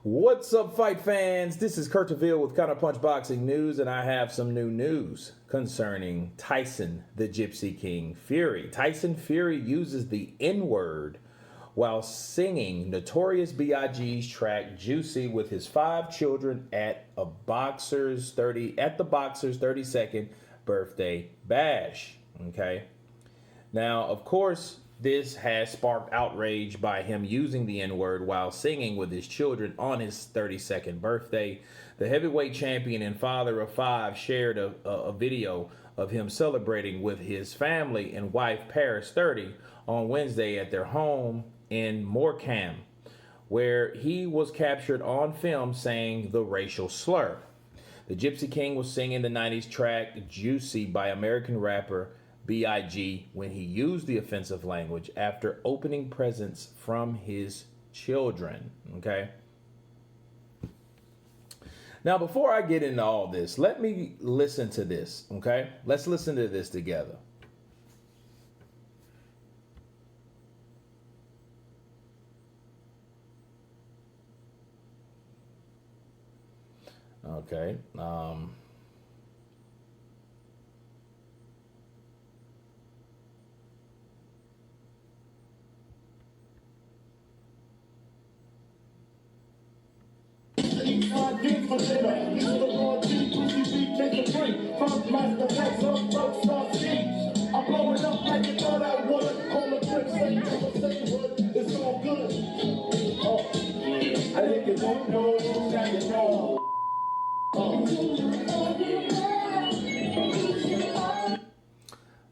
What's up, fight fans? This is Kurt DeVille with Counterpunch Boxing News, and I have some new news concerning Tyson the Gypsy King Fury. Tyson Fury uses the N-word while singing Notorious B.I.G.'s track Juicy with his 5 children at the boxer's 32nd birthday bash. Okay. Now, of course, this has sparked outrage by him using the N-word while singing with his children on his 32nd birthday. The heavyweight champion and father of 5 shared a video of him celebrating with his family and wife, Paris, 30, on Wednesday at their home in Morecambe, where he was captured on film saying the racial slur. The Gypsy King was singing the 90s track Juicy by American rapper B.I.G. when he used the offensive language after opening presents from his children. Okay. Now, before I get into all this, let me listen to this. Okay. Let's listen to this together. Okay.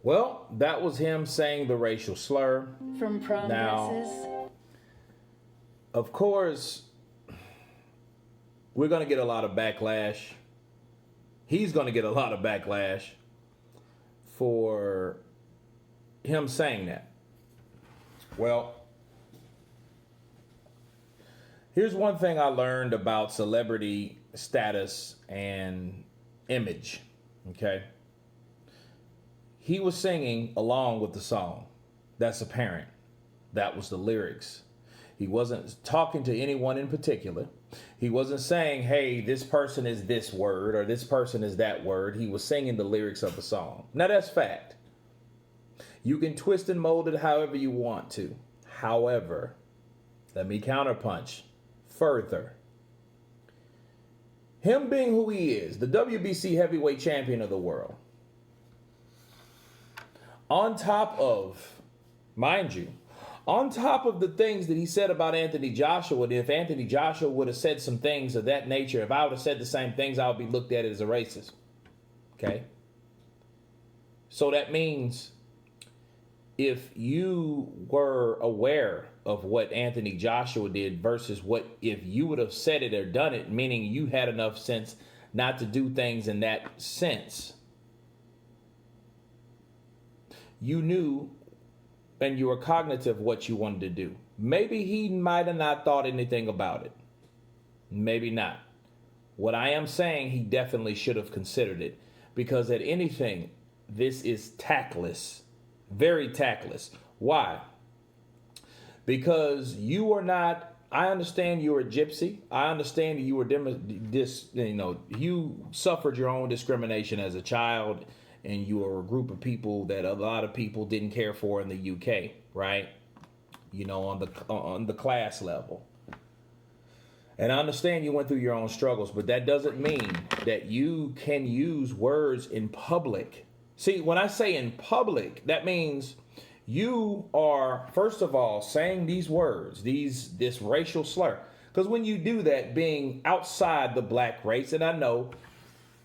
Well, that was him saying the racial slur. From prom dresses. Of course, we're going to get a lot of backlash. He's going to get a lot of backlash for him saying that. Well, here's one thing I learned about celebrity status and image. Okay. He was singing along with the song. That's apparent. That was the lyrics. He wasn't talking to anyone in particular. He wasn't saying, hey, this person is this word or this person is that word. He was singing the lyrics of the song. Now, that's fact. You can twist and mold it however you want to. However, let me counterpunch further. Him being who he is, the WBC heavyweight champion of the world, on top of, mind you, on top of the things that he said about Anthony Joshua, if Anthony Joshua would have said some things of that nature, if I would have said the same things, I would be looked at as a racist. Okay? So that means if you were aware of what Anthony Joshua did versus what if you would have said it or done it, meaning you had enough sense not to do things in that sense, you knew and you were cognitive of what you wanted to do. Maybe he might have not thought anything about it. Maybe not. What I am saying, he definitely should have considered it. Because at anything, this is tactless. Very tactless. Why? Because you are not, I understand you're a gypsy. I understand you were you suffered your own discrimination as a child. And you are a group of people that a lot of people didn't care for in the UK, right? You know, on the class level. And I understand you went through your own struggles, but that doesn't mean that you can use words in public. See, when I say in public, that means you are, first of all, saying these words, this racial slur. Because when you do that, being outside the black race, and I know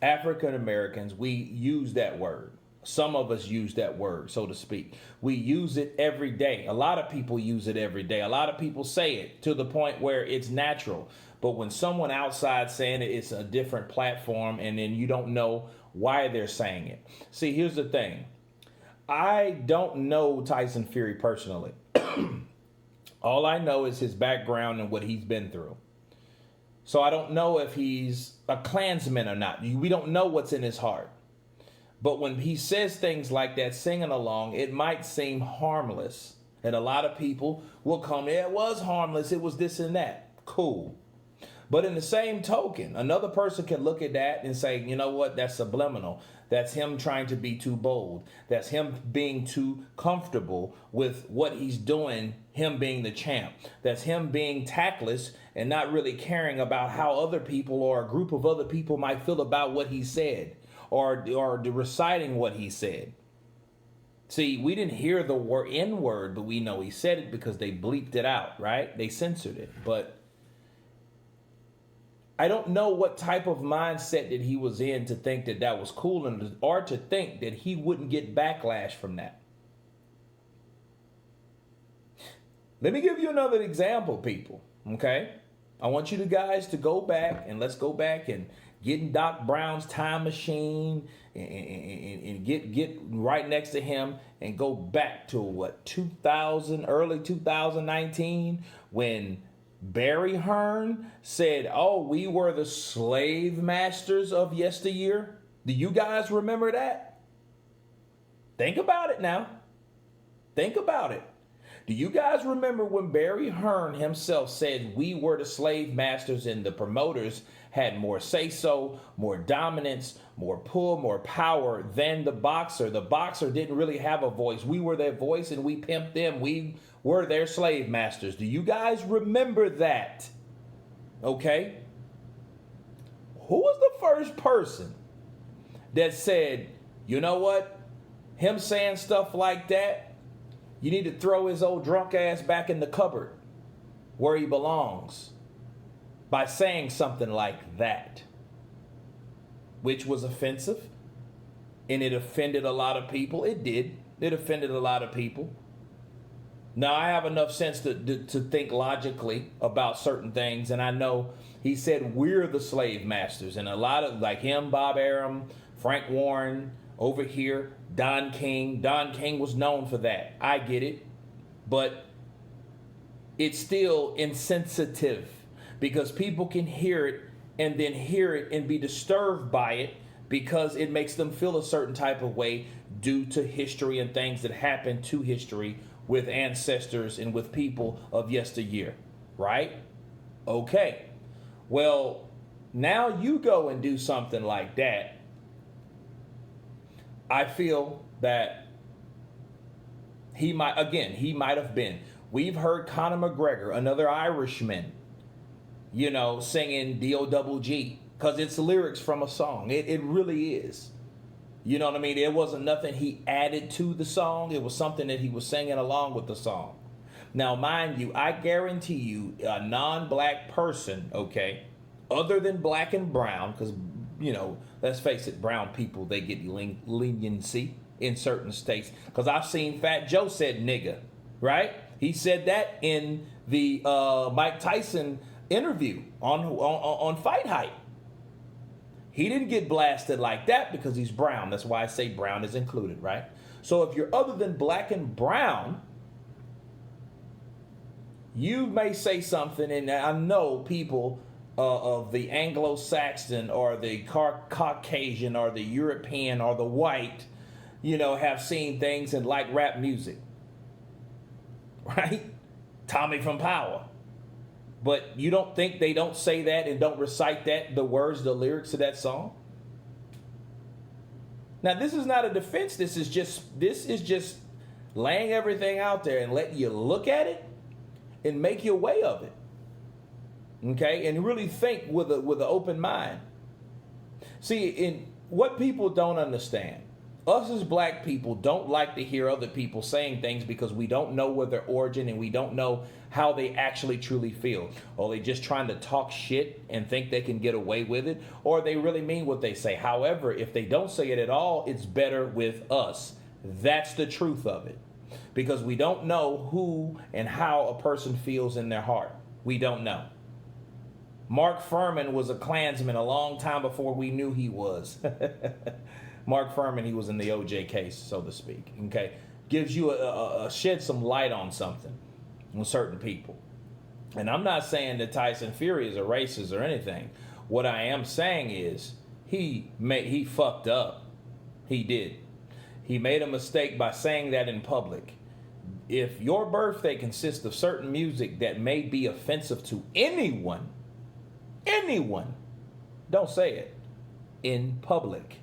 African Americans, we use that word. Some of us use that word, so to speak. We use it every day. A lot of people use it every day. A lot of people say it to the point where it's natural. But when someone outside saying it, it's a different platform, and then you don't know why they're saying it. See, here's the thing. I don't know Tyson Fury personally. All I know is his background and what he's been through. So I don't know if he's a Klansman or not. We don't know what's in his heart. But when he says things like that, singing along, it might seem harmless. And a lot of people will come, it was harmless, it was this and that. Cool. But in the same token, another person can look at that and say, you know what, that's subliminal. That's him trying to be too bold. That's him being too comfortable with what he's doing, him being the champ. That's him being tactless and not really caring about how other people or a group of other people might feel about what he said or reciting what he said. See, we didn't hear the N word, but we know he said it because they bleeped it out, right? They censored it. But I don't know what type of mindset that he was in to think that that was cool or to think that he wouldn't get backlash from that. Let me give you another example, people, okay? I want you guys to go back and let's go back and get in Doc Brown's time machine and get right next to him and go back to 2000, early 2019 when Barry Hearn said, oh, we were the slave masters of yesteryear. Do you guys remember that? Think about it now. Think about it. Do you guys remember when Barry Hearn himself said we were the slave masters and the promoters had more say-so, more dominance, more pull, more power than the boxer? The boxer didn't really have a voice. We were their voice and we pimped them. We were their slave masters. Do you guys remember that? Okay. Who was the first person that said, you know what? Him saying stuff like that, you need to throw his old drunk ass back in the cupboard where he belongs by saying something like that, which was offensive and it offended a lot of people. It did. It offended a lot of people. Now, I have enough sense to think logically about certain things, and I know he said we're the slave masters, and a lot of, like him, Bob Arum, Frank Warren, over here, Don King. Don King was known for that. I get it, but it's still insensitive because people can hear it and then hear it and be disturbed by it because it makes them feel a certain type of way due to history and things that happened to history with ancestors and with people of yesteryear, right? Okay. Well, now you go and do something like that. I feel that he might have been. We've heard Conor McGregor, another Irishman, singing D-O-double-G because it's lyrics from a song. It really is. You know what I mean? It wasn't nothing he added to the song. It was something that he was singing along with the song. Now, mind you, I guarantee you a non-black person, okay, other than black and brown, because, let's face it, brown people, they get leniency in certain states. Because I've seen Fat Joe said nigga, right? He said that in the Mike Tyson interview on Fight Hype. He didn't get blasted like that because he's brown. That's why I say brown is included, right? So if you're other than black and brown, you may say something, and I know people of the Anglo-Saxon or the Caucasian or the European or the white, have seen things and like rap music, right? Tommy from Power. But you don't think they don't say that and don't recite that, the words, the lyrics of that song? Now, this is not a defense. This is just laying everything out there and letting you look at it and make your way of it. Okay? And really think with an open mind. See, in what people don't understand, us as black people don't like to hear other people saying things because we don't know where their origin and we don't know how they actually truly feel. Or they just trying to talk shit and think they can get away with it, or they really mean what they say. However, if they don't say it at all, it's better with us. That's the truth of it. Because we don't know who and how a person feels in their heart. We don't know. Mark Furman was a Klansman a long time before we knew he was. Mark Furman, he was in the OJ case, so to speak. Okay, gives you a shed some light on something, on certain people. And I'm not saying that Tyson Fury is a racist or anything. What I am saying is he fucked up. He did. He made a mistake by saying that in public. If your birthday consists of certain music that may be offensive to anyone, anyone, don't say it in public.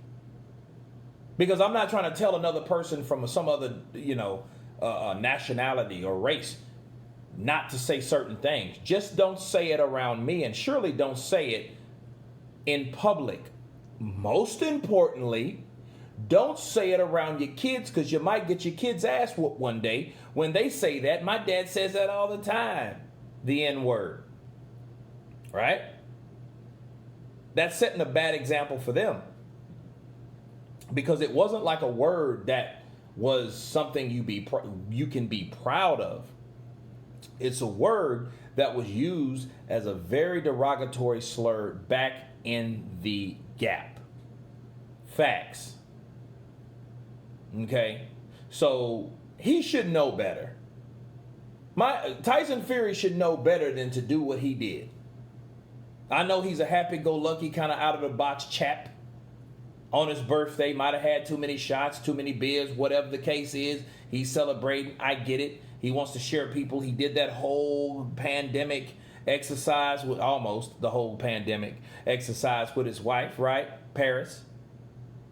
Because I'm not trying to tell another person from some other, nationality or race not to say certain things. Just don't say it around me, and surely don't say it in public. Most importantly, don't say it around your kids, because you might get your kids' ass whooped one day when they say that. My dad says that all the time, the N-word. Right? That's setting a bad example for them. Because it wasn't like a word that was something you can be proud of. It's a word that was used as a very derogatory slur back in the Gap. Facts. Okay? So he should know better. Tyson Fury should know better than to do what he did. I know he's a happy-go-lucky, kind of out-of-the-box chap. On his birthday, might have had too many shots, too many beers, whatever the case is. He's celebrating. I get it. He wants to share people. He did that whole pandemic exercise with almost the whole pandemic exercise with his wife, right? Paris.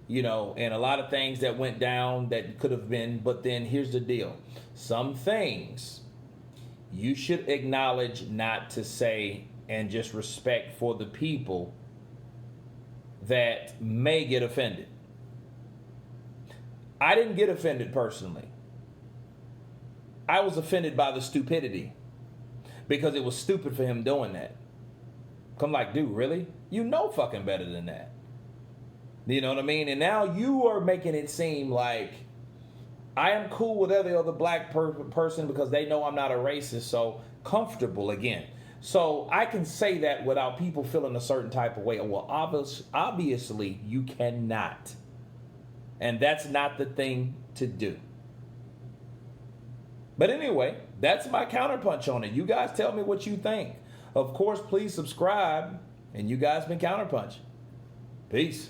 And a lot of things that went down that could have been. But then here's the deal. Some things you should acknowledge not to say, and just respect for the people that may get offended. I didn't get offended personally. I was offended by the stupidity, because it was stupid for him doing that. I'm like, dude, really? You know fucking better than that. You know what I mean? And now you are making it seem like I am cool with every other black person because they know I'm not a racist, so comfortable again. So I can say that without people feeling a certain type of way. Well, obviously you cannot. And that's not the thing to do. But anyway, that's my counterpunch on it. You guys tell me what you think. Of course, please subscribe. And you guys been Counterpunch. Peace.